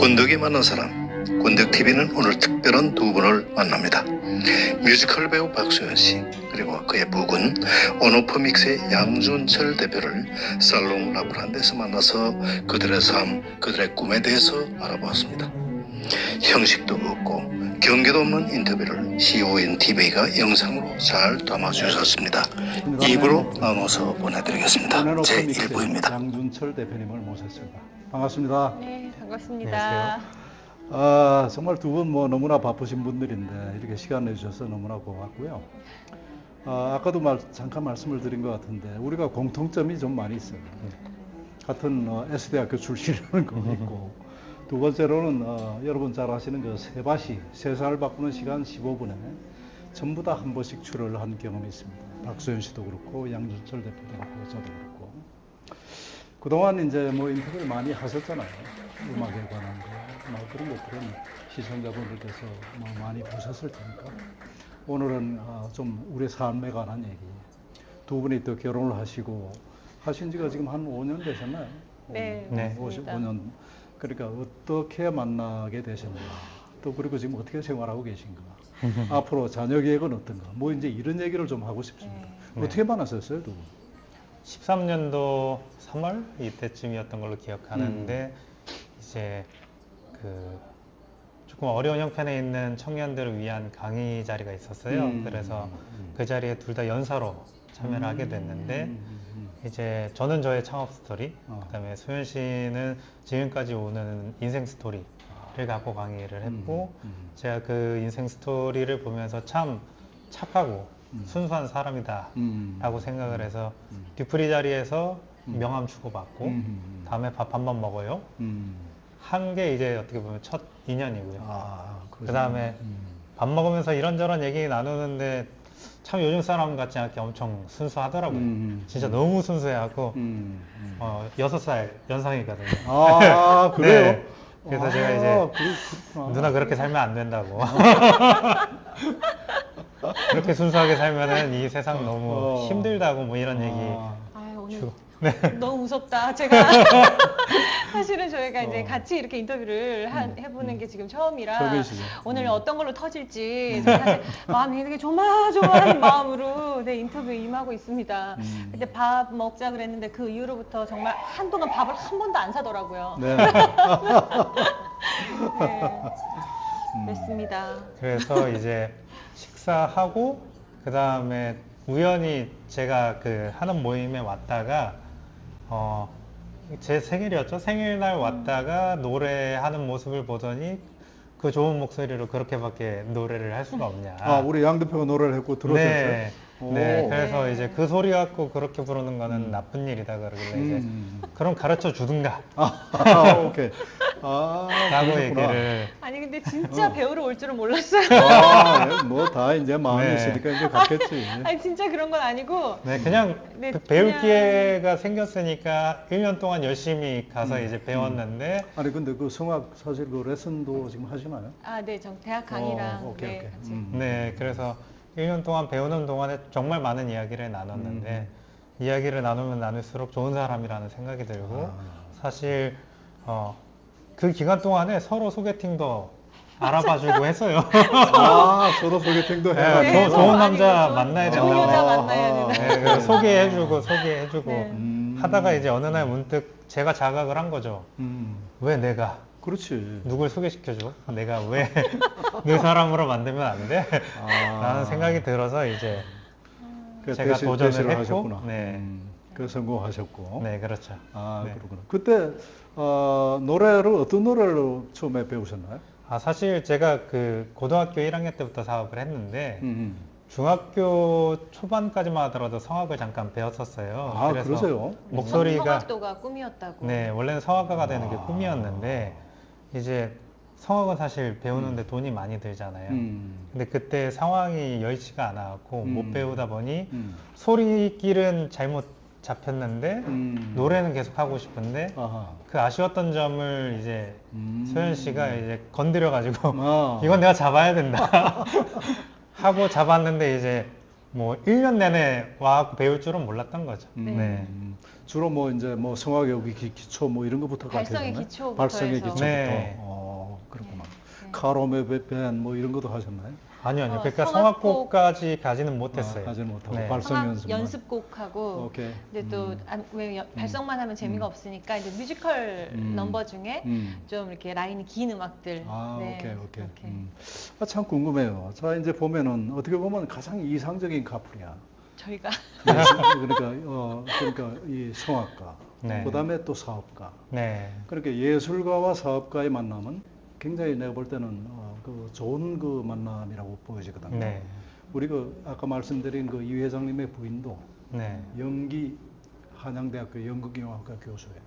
권덕이 만난 사람, 권덕TV는 오늘 특별한 두 분을 만납니다. 뮤지컬 배우 박소연 씨, 그리고 그의 부군 온오프믹스의 양준철 대표를 살롱 라브란데서 만나서 그들의 삶, 그들의 꿈에 대해서 알아보았습니다. 형식도 없고 경계도 없는 인터뷰를 CONTV가 영상으로 잘 담아주셨습니다. 입으로 나눠서 보내드리겠습니다. 제1부입니다. 양준철 대표님을 모셨습니다. 반갑습니다. 네, 반갑습니다. 안녕하세요. 정말 두 분 너무나 바쁘신 분들인데 이렇게 시간 내주셔서 너무나 고맙고요. 아까도 잠깐 말씀을 드린 것 같은데 우리가 공통점이 좀 많이 있어요. 같은 S대학교 출신이라는 거 있고, 두 번째로는 여러분 잘 아시는 그 세바시, 세상을 바꾸는 시간 15분에 전부 다 한 번씩 출연을 한 경험이 있습니다. 박소연 씨도 그렇고 양준철 대표도 그렇고 저도 그렇고. 그동안 이제 인터뷰를 많이 하셨잖아요. 음악에 관한 거, 그런 것들은 시청자분들께서 많이 보셨을 테니까 오늘은 좀 우리 삶에 관한 얘기. 두 분이 또 결혼을 하신 지가 지금 한 5년 되셨나요? 네, 네. 맞습니다. 5년. 그러니까 어떻게 만나게 되셨나? 또 그리고 지금 어떻게 생활하고 계신가? 앞으로 자녀 계획은 어떤가? 이제 이런 얘기를 좀 하고 싶습니다. 네. 어떻게 만났었어요, 두 분? 13년도 3월 이때쯤이었던 걸로 기억하는데 이제 조금 어려운 형편에 있는 청년들을 위한 강의 자리가 있었어요. 그래서 그 자리에 둘 다 연사로 참여를 하게 됐는데 이제 저는 저의 창업 스토리, 그다음에 소연 씨는 지금까지 오는 인생 스토리를 갖고 강의를 했고, 제가 그 인생 스토리를 보면서 참 착하고 순수한 사람이다 라고 생각을 해서 뒤풀이 자리에서 명함 주고받고 다음에 밥 한 번 먹어요 한 게 이제 어떻게 보면 첫 인연이고요. 그 다음에 밥 먹으면서 이런저런 얘기 나누는데 참 요즘 사람 같지 않게 엄청 순수하더라고요. 진짜 너무 순수해하고 6살 연상이거든요. 아, 그래요? 네. 그래서 제가 이제 누나 그렇게 살면 안 된다고. 그렇게 순수하게 살면은 이 세상 너무 힘들다고 이런 얘기. 아유, 오늘 주고. 네. 너무 무섭다. 제가 사실은 저희가 이제 같이 이렇게 인터뷰를 해보는 게 지금 처음이라 처음이시죠. 오늘 어떤 걸로 터질지 사실 마음이 되게 조마조마한 마음으로 인터뷰 임하고 있습니다. 근데 밥 먹자 그랬는데 그 이후로부터 정말 한동안 밥을 한 번도 안 사더라고요. 네. 네. 그렇습니다. 그래서 이제 식사하고 그 다음에 우연히 제가 하는 모임에 왔다가 제 생일이었죠. 생일날 왔다가 노래하는 모습을 보더니 그 좋은 목소리로 그렇게밖에 노래를 할 수가 없냐. 우리 양 대표가 노래를 했고 들었어요? 네. 네. 오. 그래서 네. 이제 그 소리 갖고 그렇게 부르는 거는 나쁜 일이다 그러길래 이제 그럼 가르쳐 주든가. 오케이. 라고 그러셨구나. 얘기를. 아니 근데 진짜 배우러 올 줄은 몰랐어요. 다 이제 마음이 네. 있으니까 이제 갔겠지. 아니 진짜 그런 건 아니고 네, 그냥 네, 배울 그냥- 기회가 생겼으니까 1년 동안 열심히 가서 이제 배웠는데 아니 근데 그 성악 사실 그 레슨도 지금 하시나요? 네, 전 대학 강의랑 오케이. 같이. 네, 그래서 1년 동안 배우는 동안에 정말 많은 이야기를 나눴는데 이야기를 나누면 나눌수록 좋은 사람이라는 생각이 들고 사실 그 기간 동안에 서로 소개팅도 알아봐주고 했어요. 서로 소개팅도 네, 해가지고. 네, 좋은 남자 좋은- 만나야 좋은 된다고. 여자 만나야 된다. 네, 그래서 소개해주고 네. 하다가 이제 어느 날 문득 제가 자각을 한 거죠. 왜 내가 그렇지. 누굴 소개시켜줘? 내가 왜 내 사람으로 만들면 안 돼? 라는 생각이 들어서 이제 제가 도전을 대시를 했고, 하셨구나. 네. 그 성공하셨고. 네, 그렇죠. 네. 그렇구나. 그때 노래를 어떤 노래를 처음에 배우셨나요? 사실 제가 고등학교 1학년 때부터 사업을 했는데 중학교 초반까지만 하더라도 성악을 잠깐 배웠었어요. 그래서 그러세요? 목소리가 성악도가 꿈이었다고. 네, 원래는 성악가가 되는 게 꿈이었는데 이제 성악은 사실 배우는데 돈이 많이 들잖아요. 근데 그때 상황이 여의치가 않았고 못 배우다 보니 소리길은 잘못 잡혔는데 노래는 계속 하고 싶은데 그 아쉬웠던 점을 이제 소연 씨가 이제 건드려가지고 이건 내가 잡아야 된다 하고 잡았는데 이제 1년 내내 와갖고 배울 줄은 몰랐던 거죠. 네. 주로 이제 성악의 기초 이런 것부터 발성의 가르쳐주나요? 기초부터 발성의 해서. 기초부터. 네. 카로메 밴 뭐 이런 것도 하셨나요? 아니요. 그러니까 성악곡. 성악곡까지 가지는 못했어요. 가지는 못하고 네. 발성 성악 연습만. 연습곡하고 오케이. 근데 또 발성만 하면 재미가 없으니까 이제 뮤지컬 넘버 중에 좀 이렇게 라인이 긴 음악들. 아, 네, 오케이, 오케이. 그렇게. 참 궁금해요. 자, 이제 보면은 어떻게 보면 가장 이상적인 커플이야. 저희가 그러니까 이 성악가, 네. 그다음에 또 사업가. 네. 그렇게 예술가와 사업가의 만남은 굉장히 내가 볼 때는 그 좋은 그 만남이라고 보여지거든요. 네. 우리 그 아까 말씀드린 그 이 회장님의 부인도 네. 연기 한양대학교 연극영화과 교수예요.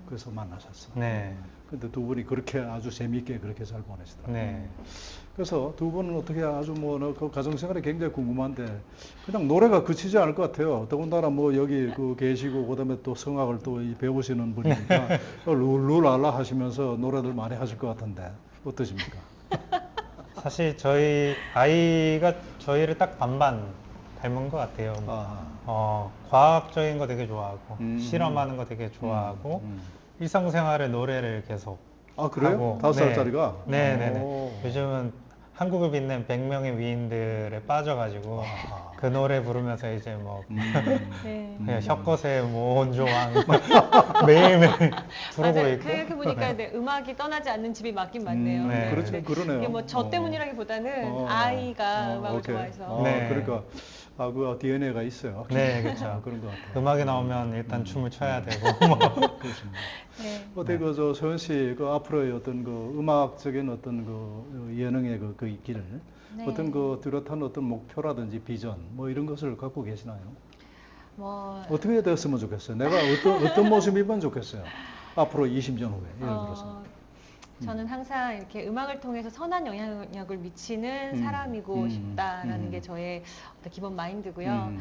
그래서 만나셨어. 네. 근데 두 분이 그렇게 아주 재미있게 그렇게 잘 보내시더라고요. 네. 그래서 두 분은 어떻게 아주 그 가정생활이 굉장히 궁금한데 그냥 노래가 그치지 않을 것 같아요. 더군다나 뭐 여기 그 계시고 그다음에 또 성악을 또 배우시는 분이니까 룰랄라 하시면서 노래들 많이 하실 것 같은데 어떠십니까? 사실 저희 아이가 저희를 딱 반반 닮은 것 같아요. 과학적인 거 되게 좋아하고 실험하는 거 되게 좋아하고 일상생활에 노래를 계속 아, 그래요? 하고, 5살짜리가? 네. 네네네. 오. 요즘은 한국을 빛낸 100명의 위인들에 빠져가지고 그 노래 부르면서 이제 뭐 네. 그냥 혀껏에 뭐 온조왕 매일매일 부르고 맞아요. 있고. 그렇게 보니까 네, 음악이 떠나지 않는 집이 맞긴 맞네요. 네. 그렇죠. 네. 그러네요. 이게 뭐 저 때문이라기보다는 아이가 음악을 오케이. 좋아해서. 네. 그러니까 그 DNA가 있어요. 네, 그렇죠. 그런 것 같아요. 음악이 나오면 일단 춤을 춰야 되고 뭐. 그렇습니다. 네. 어때 그 소연 씨 그 앞으로의 어떤 그 음악적인 어떤 그 예능의 그 길을 네. 어떤 그 뚜렷한 어떤 목표라든지 비전 뭐 이런 것을 갖고 계시나요? 뭐 어떻게 됐으면 좋겠어요? 내가 어떤 모습이면 좋겠어요? 앞으로 20년 후에 예를 들어서. 저는 항상 이렇게 음악을 통해서 선한 영향력을 미치는 사람이고 싶다라는 게 저의 어떤 기본 마인드고요.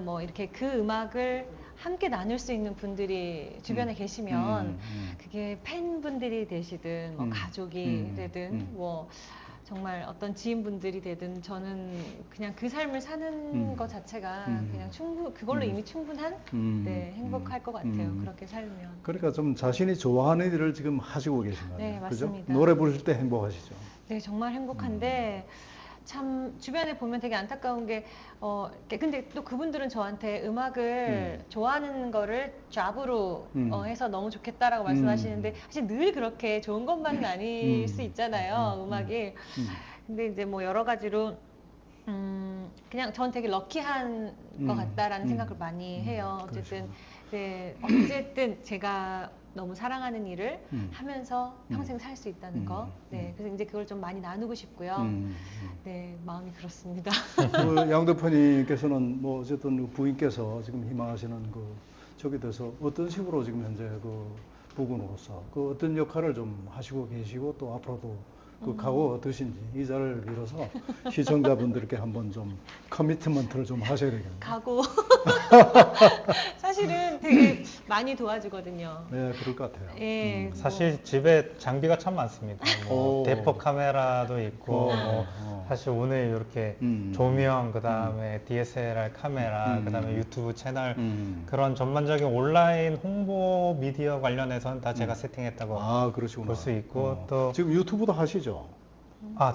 뭐 이렇게 그 음악을 함께 나눌 수 있는 분들이 주변에 계시면 그게 팬분들이 되시든 뭐 가족이 되든 뭐 정말 어떤 지인분들이 되든 저는 그냥 그 삶을 사는 것 자체가 그냥 그걸로 이미 충분한 네, 행복할 것 같아요. 그렇게 살면. 그러니까 좀 자신이 좋아하는 일을 지금 하시고 계신 거예요. 네, 맞습니다. 그죠? 노래 부를 때 행복하시죠? 네, 정말 행복한데 참 주변에 보면 되게 안타까운 게 근데 또 그분들은 저한테 음악을 좋아하는 거를 잡으로 해서 너무 좋겠다라고 말씀하시는데 사실 늘 그렇게 좋은 것만은 아닐 수 있잖아요, 음악이. 근데 이제 뭐 여러 가지로 그냥 전 되게 럭키한 것 같다라는 생각을 많이 해요. 어쨌든 네, 어쨌든 제가 너무 사랑하는 일을 하면서 평생 살 수 있다는 거. 네, 그래서 이제 그걸 좀 많이 나누고 싶고요. 네, 마음이 그렇습니다. 양 대표님께서는 뭐 어쨌든 부인께서 지금 희망하시는 그 저기 돼서 어떤 식으로 지금 현재 그 부군으로서 그 어떤 역할을 좀 하시고 계시고 또 앞으로도 그 각오가 어떠신지 이 자리를 빌어서 시청자분들께 한번 좀 커미트먼트를 좀 하셔야 되겠네요. 가고 사실은 되게 많이 도와주거든요. 네, 그럴 것 같아요. 예, 사실 집에 장비가 참 많습니다. 뭐 오. 대포 카메라도 있고, 뭐 사실 오늘 이렇게 조명, 그 다음에 DSLR 카메라, 그 다음에 유튜브 채널 그런 전반적인 온라인 홍보 미디어 관련해서는 다 제가 세팅했다고 아, 그러시구나. 볼 수 있고 또 지금 유튜브도 하시죠?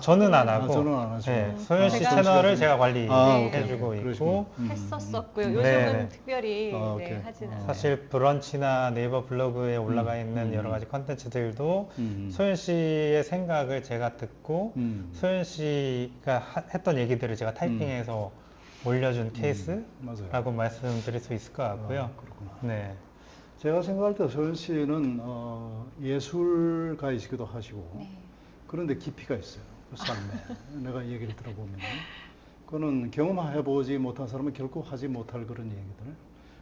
저는 안 하고 저는 안 하죠. 네, 소연 씨 제가- 채널을 제가 오케이. 관리해주고 있고 그러시구나. 했었었고요. 음. 요즘은 네. 특별히 아, 네, 오케이. 하진 않아요. 사실 브런치나 네이버 블로그에 올라가 있는 여러 가지 컨텐츠들도 소연 씨의 생각을 제가 듣고 소연 씨가 했던 얘기들을 제가 타이핑해서 올려준 케이스라고 맞아요. 말씀드릴 수 있을 것 같고요. 그렇구나. 네. 제가 생각할 때 소연 씨는 예술가이시기도 하시고 네. 그런데 깊이가 있어요. 그 삶에. 내가 얘기를 들어보면 그거는 경험해보지 못한 사람은 결코 하지 못할 그런 얘기들.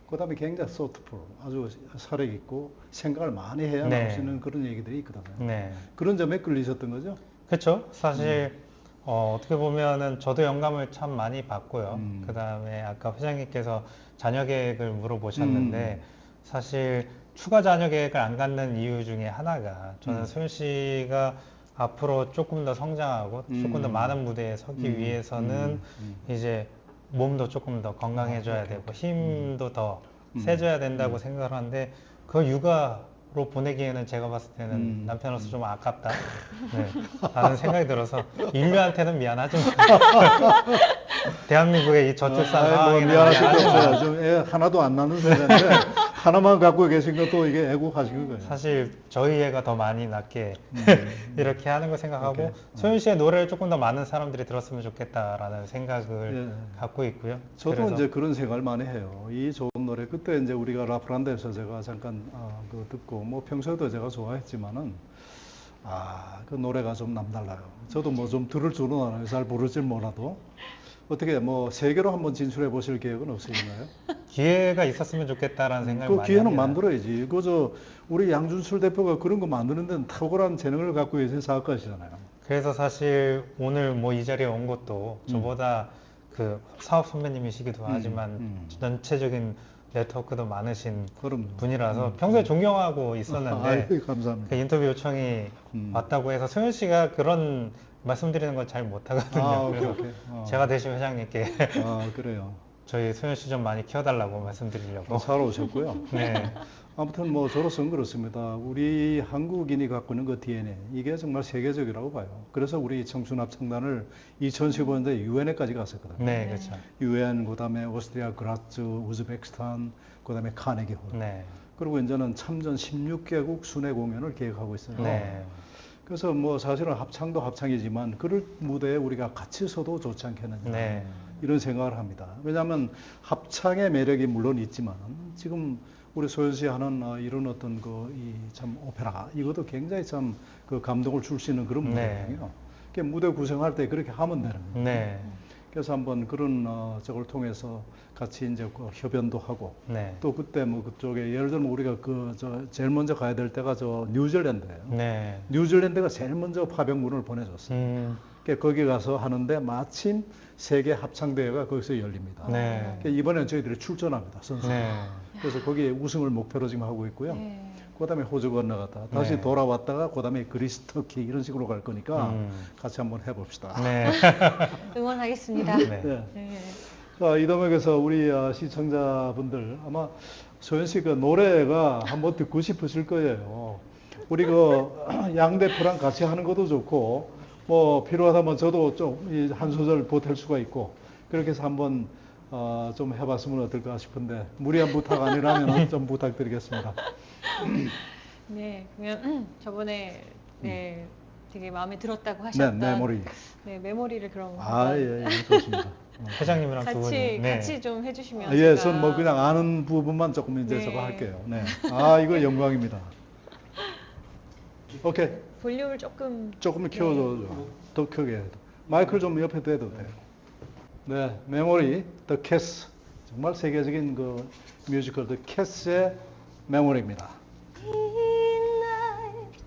그 다음에 굉장히 소트풀, 아주 사력 있고 생각을 많이 해야 네. 나올 수 있는 그런 얘기들이 있거든요. 네. 그런 점에 끌리셨던 거죠? 그렇죠. 사실 어떻게 보면은 저도 영감을 참 많이 받고요. 그 다음에 아까 회장님께서 자녀 계획을 물어보셨는데 사실 추가 자녀 계획을 안 갖는 이유 중에 하나가 저는 소연 씨가 앞으로 조금 더 성장하고 조금 더 많은 무대에 서기 위해서는 이제 몸도 조금 더 건강해져야 되고 힘도 더 세져야 된다고 생각을 하는데 그 육아 보내기에는 제가 봤을 때는 남편으로서 좀 아깝다. 네, 라는 생각이 들어서 인류한테는 미안하지만 대한민국의 이 저출산 뭐 상황에는 미안하실 게 미안하지만 없어요. 좀 애 하나도 안 낳는 세대인데 하나만 갖고 계신 것도 이게 애국하신 거예요. 사실 저희 애가 더 많이 낳게 이렇게 하는 거 생각하고 오케이. 소윤 씨의 노래를 조금 더 많은 사람들이 들었으면 좋겠다라는 생각을 예. 갖고 있고요. 저도 그래서 이제 그런 생각을 많이 해요. 이 좋은 노래 그때 이제 우리가 라프란데에서 제가 잠깐 그 듣고 뭐 평소에도 제가 좋아했지만은 그 노래가 좀 남달라요. 저도 뭐 좀 들을 줄은 알아요. 잘 부를지 몰라도 어떻게 뭐 세계로 한번 진출해 보실 계획은 없으신가요? 기회가 있었으면 좋겠다라는 생각을 그 많이 기회는 합니다. 만들어야지. 그저 우리 양준철 대표가 그런 거 만드는 데는 탁월한 재능을 갖고 계신 사업가시잖아요. 그래서 사실 오늘 뭐 이 자리에 온 것도 저보다 그 사업 선배님이시기도 하지만 전체적인 네트워크도 많으신 그럼요. 분이라서 평소에 존경하고 있었는데 아유, 감사합니다. 그 인터뷰 요청이 왔다고 해서 소연 씨가 그런 말씀드리는 건 잘 못하거든요. 오케이, 그래서 오케이. 제가 대신 회장님께 그래요. 저희 소연 씨 좀 많이 키워달라고 말씀드리려고. 잘 오셨고요. 네. 아무튼 뭐 저로서는 그렇습니다. 우리 한국인이 갖고 있는 그 DNA 이게 정말 세계적이라고 봐요. 그래서 우리 청춘합창단을 2015년도에 유엔에까지 갔었거든요. 네, 그렇죠. 유엔, 그다음에 오스트리아 그라츠, 우즈베키스탄, 그다음에 카네기 홀. 네. 그리고 이제는 참전 16개국 순회 공연을 계획하고 있어요. 네. 그래서 뭐 사실은 합창도 합창이지만 그럴 무대에 우리가 같이 서도 좋지 않겠느냐. 네. 이런 생각을 합니다. 왜냐하면 합창의 매력이 물론 있지만 지금 우리 소연 씨 하는 이런 어떤 그 이 참 오페라 이것도 굉장히 참 그 감동을 줄 수 있는 그런 네. 무대예요. 무대 구성할 때 그렇게 하면 되는 거예요. 네. 그래서 한번 그런 저걸 통해서 같이 이제 그 협연도 하고 네. 또 그때 뭐 그쪽에 예를 들면 우리가 제일 먼저 가야 될 때가 뉴질랜드예요. 네. 뉴질랜드가 제일 먼저 파병군을 보내줬어요. 거기 가서 하는데 마침 세계 합창대회가 거기서 열립니다. 네. 이번에 저희들이 출전합니다, 선수. 네. 그래서 거기에 우승을 목표로 지금 하고 있고요. 그다음에 호주 건너갔다 다시 네. 돌아왔다가 그다음에 그리스, 터키 이런 식으로 갈 거니까 같이 한번 해봅시다. 네. 응원하겠습니다. 네. 네. 네. 자, 이 대목에서 우리 시청자분들 아마 소연 씨 그 노래가 한번 듣고 싶으실 거예요. 우리 그 양 대표랑 같이 하는 것도 좋고 뭐 필요하다면 저도 좀 한 소절 보탤 수가 있고 그렇게 해서 한번 좀 해봤으면 어떨까 싶은데 무리한 부탁 아니라면 좀 부탁드리겠습니다. 네, 그러면 저번에 네, 되게 마음에 들었다고 하셨던 메모리. 네, 메모리를 그럼 예, 좋습니다. 회장님이랑 두 분이. 네. 같이 좀 해주시면 예, 제가- 전 뭐 그냥 아는 부분만 조금 이제 네. 저거 할게요. 네. 이거 영광입니다. 오케이. 볼륨을 조금 조금 키워줘. 더 크게 해도. 마이크를 좀 옆에 대도 돼요. 네, 메모리, The Kiss. 정말 세계적인 그 뮤지컬 The Kiss의 메모리입니다. Midnight,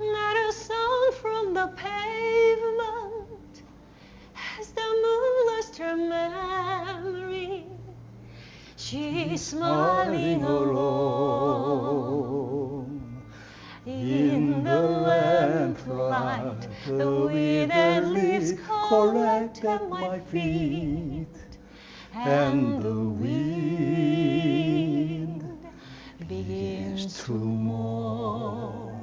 not a sound from the pavement as the moon lost her memory. She's smiling alone in the lamplight. The withered leaves collect at my feet, and the wind begins to mourn.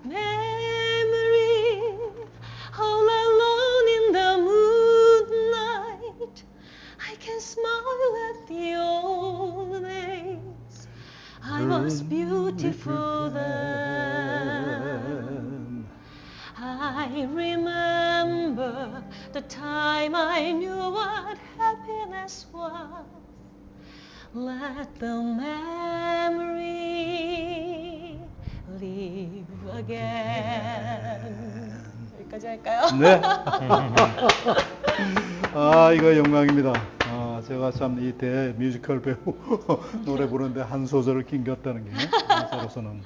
Memory, all alone in the moonlight, I can smile at the old days. I was beautiful then. I remember the time I knew what happiness was. Let the memory live again. 여기까지 할까요? 네. 이거 영광입니다. 제가 참 이 대 뮤지컬 배우 노래 부르는데 한 소절을 낑겼다는 게 저로서는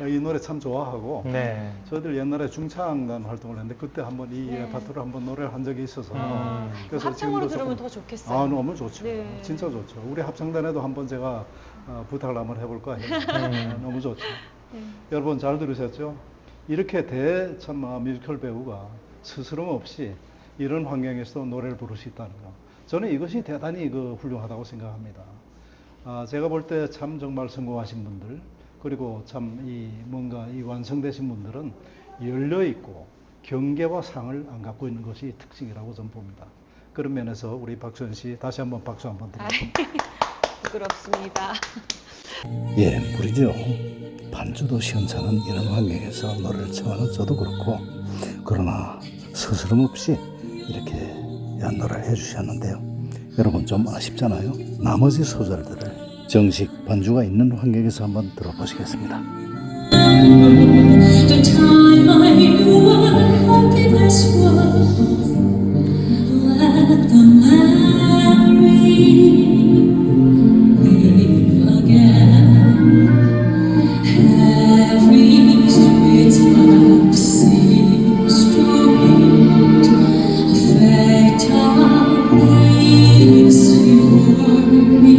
이 노래 참 좋아하고 네. 저희들 옛날에 중창단 활동을 했는데 그때 한번 이 네. 파트로 한번 노래를 한 적이 있어서 합창으로 지금도 들으면 조금- 더 좋겠어요. 너무 좋죠. 네. 진짜 좋죠. 우리 합창단에도 한번 제가 부탁을 한번 해볼까 해요. 너무 좋죠. 여러분 잘 들으셨죠? 이렇게 참 뮤지컬 배우가 스스럼 없이 이런 환경에서 노래를 부를 수 있다는 거. 저는 이것이 대단히 훌륭하다고 생각합니다. 제가 볼 때 참 정말 성공하신 분들, 그리고 참 이 뭔가 이 완성되신 분들은 열려 있고 경계와 상을 안 갖고 있는 것이 특징이라고 저는 봅니다. 그런 면에서 우리 박수현 씨 다시 한번 박수 한번 드리겠습니다. 부끄럽습니다. 예, 무리죠. 반주도 시원찮은 이런 환경에서 노래를 청하는 저도 그렇고, 그러나 스스럼 없이 이렇게 노래를 해주셨는데요. 여러분 좀 아쉽잖아요. 나머지 소절들을 정식 반주가 있는 환경에서 한번 들어보시겠습니다. The time I knew what happiness was, let the memory live again. Every street lamp seems to meet a fatal leaves for me.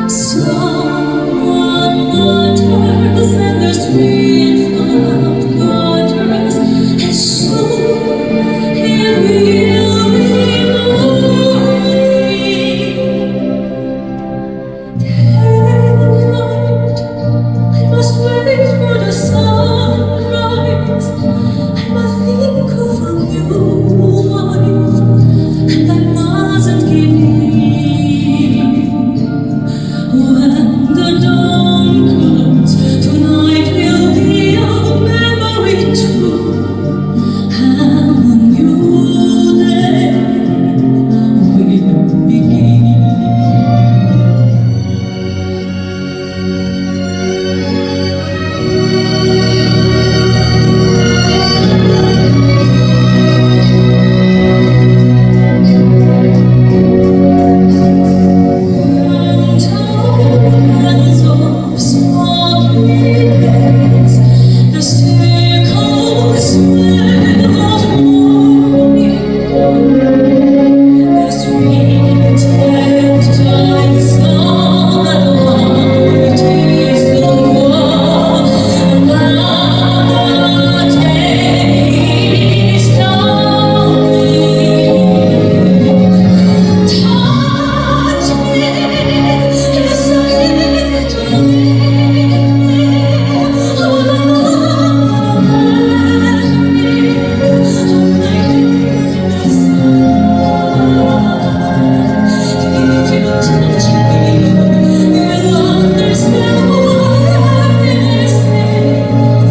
Someone mutters and the street lamp gutters, and soon he will be mine. Tonight I must wait for the sunrise. I must think of a new life, and I mustn't give in. When the dawn comes, tonight will be a memory too, and a new day will begin. Hands of smoky days, the sickle smell of morning. The streets and dice on the light is the wall. Another day is dawning. Touch me, yes, I need to live. Oh, if you touch me, you'll understand what happiness is.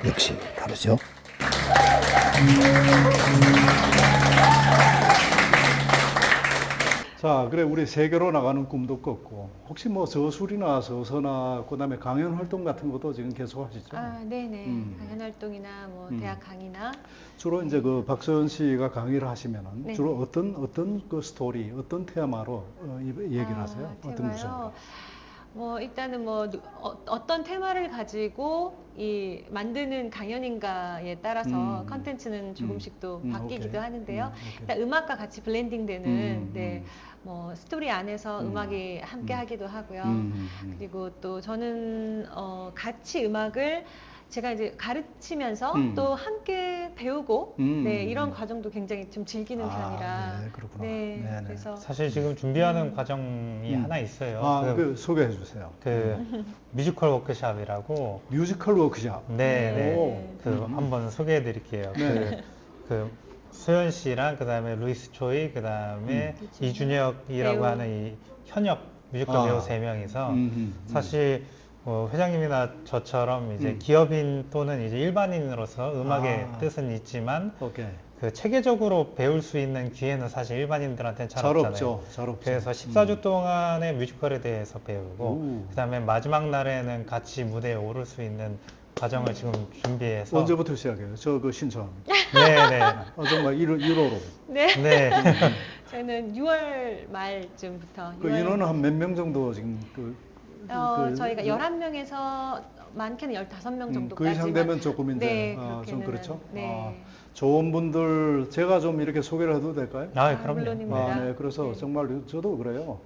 역시 다르죠? 자, 그래 우리 세계로 나가는 꿈도 꿨고 혹시 뭐 저술이나 서서나 그다음에 강연 활동 같은 것도 지금 계속 하시죠? 아, 네네. 음. 강연 활동이나 뭐 음. 대학 강의나 주로 이제 그 박서연 씨가 강의를 하시면은 네. 주로 어떤 그 스토리, 어떤 테마로 얘기를 하세요? 어떤 테마요? 구성으로? 뭐 일단은 뭐 어떤 테마를 가지고 이 만드는 강연인가에 따라서 컨텐츠는 조금씩 또 바뀌기도 오케이. 하는데요. 오케이. 일단 음악과 같이 블렌딩되는 네, 뭐 스토리 안에서 음. 음악이 함께 하기도 하고요. 음. 그리고 또 저는 같이 음악을 제가 이제 가르치면서 또 함께 배우고 네, 이런 과정도 굉장히 좀 즐기는 편이라 네, 그렇구나. 네, 네네. 그래서 사실 지금 준비하는 과정이 하나 있어요. 그 소개해 주세요. 그 뮤지컬 워크샵이라고. 뮤지컬 워크샵. 네, 오. 네. 그 한번 소개해 드릴게요. 네. 그 소연 씨랑 그다음에 루이스 초이 그다음에 이준혁이라고 배우. 하는 이 현역 뮤지컬 배우 3명이서 사실 회장님이나 저처럼 이제 기업인 또는 이제 일반인으로서 음악의 뜻은 있지만 오케이. 그 체계적으로 배울 수 있는 기회는 사실 일반인들한테는 잘 잘 없잖아요. 없죠. 잘 없죠. 그래서 14주 동안의 뮤지컬에 대해서 배우고 그다음에 마지막 날에는 같이 무대에 오를 수 있는 과정을 지금 준비해서 언제부터 시작해요? 저 그 신청합니다. 네네. 정말 1월로. 네. 네. 저희는 6월 말쯤부터 그 인원은 한 몇 명 정도 지금 저희가 11명에서 많게는 15명 그 정도까지 이상 되면 조금 이제 네, 좀 그렇게는, 그렇죠. 네. 좋은 분들 제가 좀 이렇게 소개를 해도 될까요? 아, 그럼요. 물론입니다. 네, 그래서 네. 정말 저도 그래요.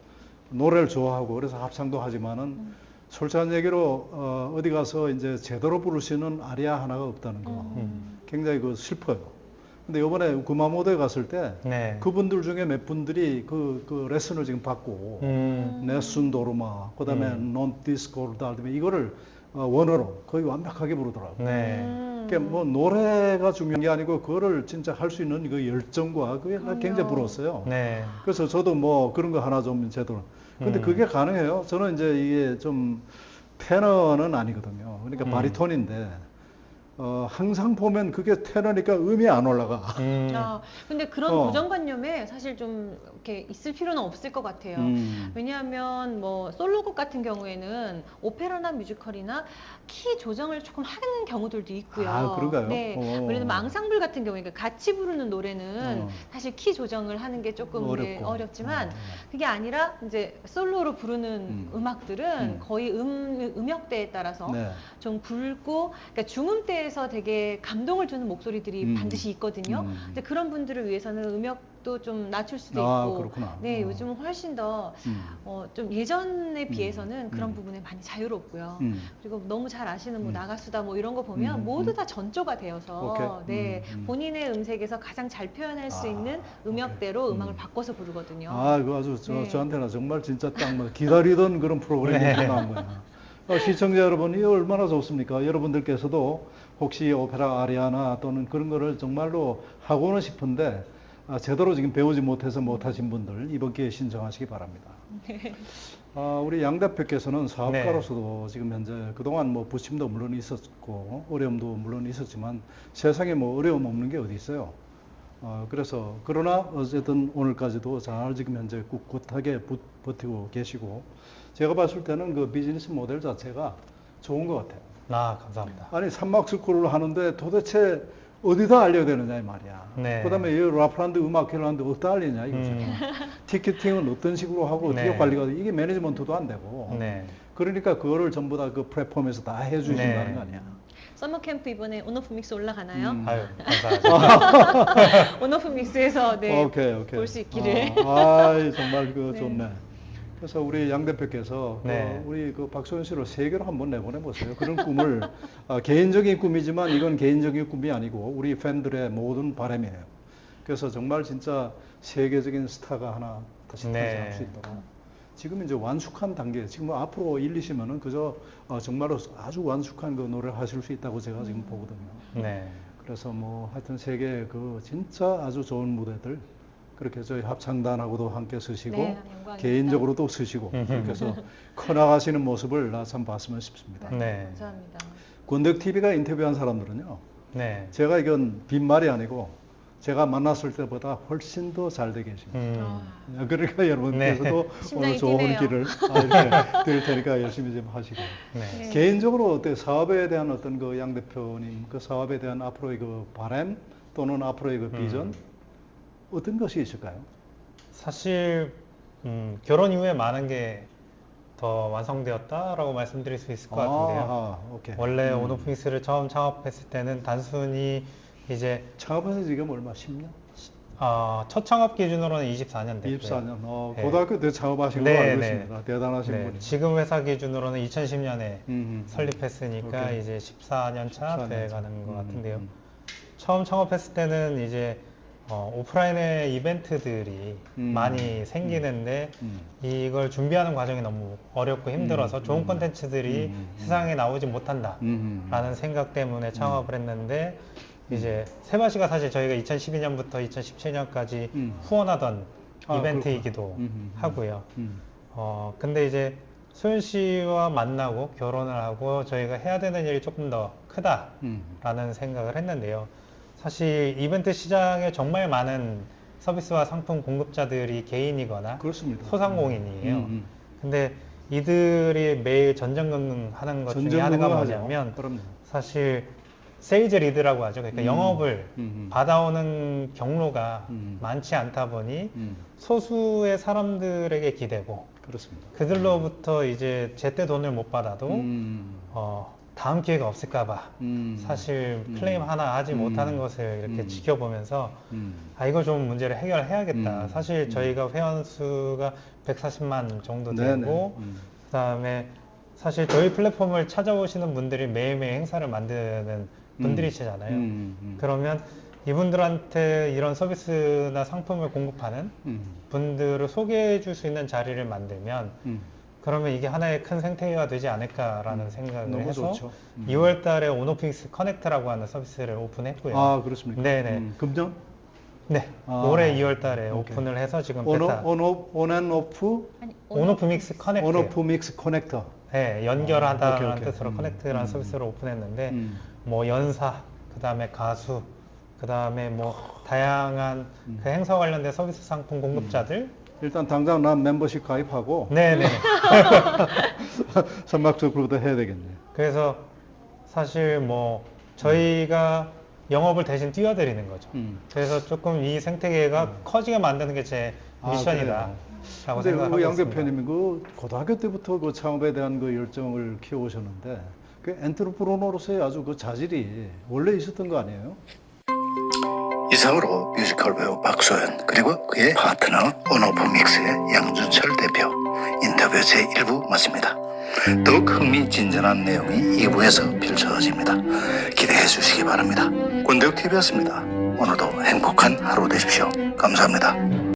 노래를 좋아하고 그래서 합창도 하지만은 솔직한 얘기로 어디 가서 이제 제대로 부르시는 아리아 하나가 없다는 거 굉장히 그 슬퍼요. 근데 이번에 구마모토에 갔을 때 네. 그분들 중에 몇 분들이 그 레슨을 지금 받고 네순 도르마 그다음에 논 디스코르다 이거를 원어로 거의 완벽하게 부르더라고요. 네. 그러니까 뭐 노래가 중요한 게 아니고 그거를 진짜 할 수 있는 그 열정과 그게 굉장히 부러웠어요. 네. 그래서 저도 뭐 그런 거 하나 좀 제대로. 근데 그게 가능해요. 저는 이제 이게 좀 테너는 아니거든요. 그러니까 바리톤인데 항상 보면 그게 테너니까 음이 안 올라가. 근데 그런 고정관념에 사실 좀 이렇게 있을 필요는 없을 것 같아요. 왜냐하면 뭐 솔로곡 같은 경우에는 오페라나 뮤지컬이나 키 조정을 조금 하는 경우들도 있고요. 아, 그런가요? 네. 오. 예를 들면 앙상블 같은 경우에 그러니까 같이 부르는 노래는 사실 키 조정을 하는 게 조금 어렵고. 어렵지만 그게 아니라 이제 솔로로 부르는 음악들은 거의 음역대에 따라서 네. 좀 굵고 그러니까 중음대에서 되게 감동을 주는 목소리들이 반드시 있거든요. 근데 그런 분들을 위해서는 음역도 좀 낮출 수도 아, 있고, 그렇구나. 네, 요즘은 훨씬 더 좀 예전에 비해서는 그런 부분에 많이 자유롭고요. 그리고 너무 잘 아시는 뭐 나가수다 뭐 이런 거 보면 모두 다 전조가 되어서 오케이. 네, 본인의 음색에서 가장 잘 표현할 수 있는 음역대로 음악을 바꿔서 부르거든요. 아, 그거 아주 네. 저한테는 정말 진짜 딱 뭐 기다리던 그런 프로그램이 나온 거야. 시청자 여러분, 이 얼마나 좋습니까? 여러분들께서도 혹시 오페라 아리아나 또는 그런 거를 정말로 하고는 싶은데 제대로 지금 배우지 못해서 못하신 분들 이번 기회에 신청하시기 바랍니다. 우리 양 대표께서는 사업가로서도 지금 현재 그동안 뭐 부침도 물론 있었고 어려움도 물론 있었지만 세상에 뭐 어려움 없는 게 어디 있어요. 그래서 그러나 어쨌든 오늘까지도 잘 지금 현재 꿋꿋하게 버티고 계시고 제가 봤을 때는 그 비즈니스 모델 자체가 좋은 것 같아요. 아, 감사합니다. 아니 산막스쿨을 하는데 도대체 어디다 알려야 되느냐 이 말이야. 네. 그다음에 이 라플란드 음악회를 하는데 어디다 알리냐 이거죠. 티켓팅은 어떤 식으로 하고 어떻게 네. 관리가 돼? 이게 매니지먼트도 안 되고. 네. 그러니까 그거를 전부 다 그 플랫폼에서 다 해주신다는 네. 거 아니야. 서머 캠프 이번에 온오프 믹스 올라가나요? 아유, 감사하죠. 온오프 믹스에서 네, 오케이. 볼 수 있기를. 정말 그 네. 좋네. 그래서 우리 양 대표께서 네. 우리 그 박소연 씨를 세계로 한번 내보내 보세요. 그런 꿈을 개인적인 꿈이지만 이건 개인적인 꿈이 아니고 우리 팬들의 모든 바람이에요. 그래서 정말 진짜 세계적인 스타가 하나 다시 네. 탄생할 수 있도록. 지금 이제 완숙한 단계, 지금 뭐 앞으로 1, 2시면은 그저 정말로 아주 완숙한 그 노래를 하실 수 있다고 제가 지금 보거든요. 네. 그래서 뭐 하여튼 세계 그 진짜 아주 좋은 무대들 그렇게 저희 합창단하고도 함께 쓰시고 네, 영광입니다. 개인적으로도 쓰시고 그렇게 해서 커나가시는 모습을 나 참 봤으면 싶습니다. 네. 감사합니다. 권덕 TV가 인터뷰한 사람들은요, 네. 제가 이건 빈말이 아니고 제가 만났을 때보다 훨씬 더 잘 되게 계십니다. 그러니까 여러분께서도 네. 오늘 심장이 좋은 뛰네요. 길을 이렇게 드릴 테니까 열심히 좀 하시고. 네. 네. 개인적으로 어때 사업에 대한 어떤 그 양 대표님 그 사업에 대한 앞으로의 그 바람 또는 앞으로의 그 비전 어떤 것이 있을까요? 사실 결혼 이후에 많은 게 더 완성되었다라고 말씀드릴 수 있을 것 같은데요. 오케이. 원래 온오프믹스를 처음 창업했을 때는 단순히 이제 창업해서 지금 얼마? 10년? 첫 창업 기준으로는 24년 됐고요. 24년. 네. 고등학교 때 창업하신 네, 걸로 알고 네. 있습니다. 대단하신 네, 분이. 지금 회사 기준으로는 2010년에 음. 설립했으니까 오케이. 이제 14년 차 14년 돼 차. 가는 것 같은데요. 처음 창업했을 때는 이제 오프라인의 이벤트들이 많이 생기는데 이걸 준비하는 과정이 너무 어렵고 힘들어서 좋은 콘텐츠들이 세상에 나오지 못한다라는 생각 때문에 창업을 했는데 이제 세바시가 사실 저희가 2012년부터 2017년까지 후원하던 이벤트이기도 하고요. 근데 이제 소연 씨와 만나고 결혼을 하고 저희가 해야 되는 일이 조금 더 크다라는 생각을 했는데요. 사실 이벤트 시장에 정말 많은 서비스와 상품 공급자들이 개인이거나 그렇습니다. 소상공인이에요. 근데 이들이 매일 전전긍긍하는 것 중에 하나가 뭐냐면 그럼요. 사실 세일즈 리드라고 하죠. 그러니까 영업을 받아오는 경로가 많지 않다 보니 소수의 사람들에게 기대고 그렇습니다. 그들로부터 이제 제때 돈을 못 받아도 다음 기회가 없을까봐 사실 클레임 하나 하지 못하는 것을 이렇게 지켜보면서 아 이거 좀 문제를 해결해야겠다. 사실 저희가 회원 수가 140만 정도 네네. 되고 그다음에 사실 저희 플랫폼을 찾아오시는 분들이 매일매일 행사를 만드는 분들이시잖아요. 그러면 이분들한테 이런 서비스나 상품을 공급하는 분들을 소개해 줄 수 있는 자리를 만들면 그러면 이게 하나의 큰 생태계가 되지 않을까라는 생각을 너무 해서 좋죠. 2월 달에 오노픽스 커넥트라고 하는 서비스를 오픈했고요. 아, 그렇습니까? 네네. 금년? 네. 아, 올해 2월 달에 오케이. 오픈을 해서 지금 온앤오프? 아니, 오노프믹스 커넥트. 온오프 믹스 커넥터. 네, 연결하다라는 오케이, 오케이. 뜻으로 커넥트라는 서비스를 오픈했는데 뭐 연사, 그다음에 가수, 그다음에 뭐 다양한 그 행사 관련된 서비스 상품 공급자들 일단 당장 난 멤버십 가입하고 네네. 선박적으로도 해야 되겠네요. 그래서 사실 뭐 저희가 영업을 대신 뛰어드리는 거죠. 그래서 조금 이 생태계가 커지게 만드는 게 제 미션이다라고 근데 생각하고 양 있습니다. 대표님이 그 고등학교 때부터 그 창업에 대한 그 열정을 키워오셨는데 그 엔트르프로너로서의 아주 그 자질이 원래 있었던 거 아니에요? 이상으로 뮤지컬 배우 박소연 그리고 그의 파트너 온오프믹스의 양준철 대표 인터뷰 제1부 마칩니다. 더욱 흥미진진한 내용이 2부에서 펼쳐집니다. 기대해 주시기 바랍니다. 권대욱TV였습니다. 오늘도 행복한 하루 되십시오. 감사합니다.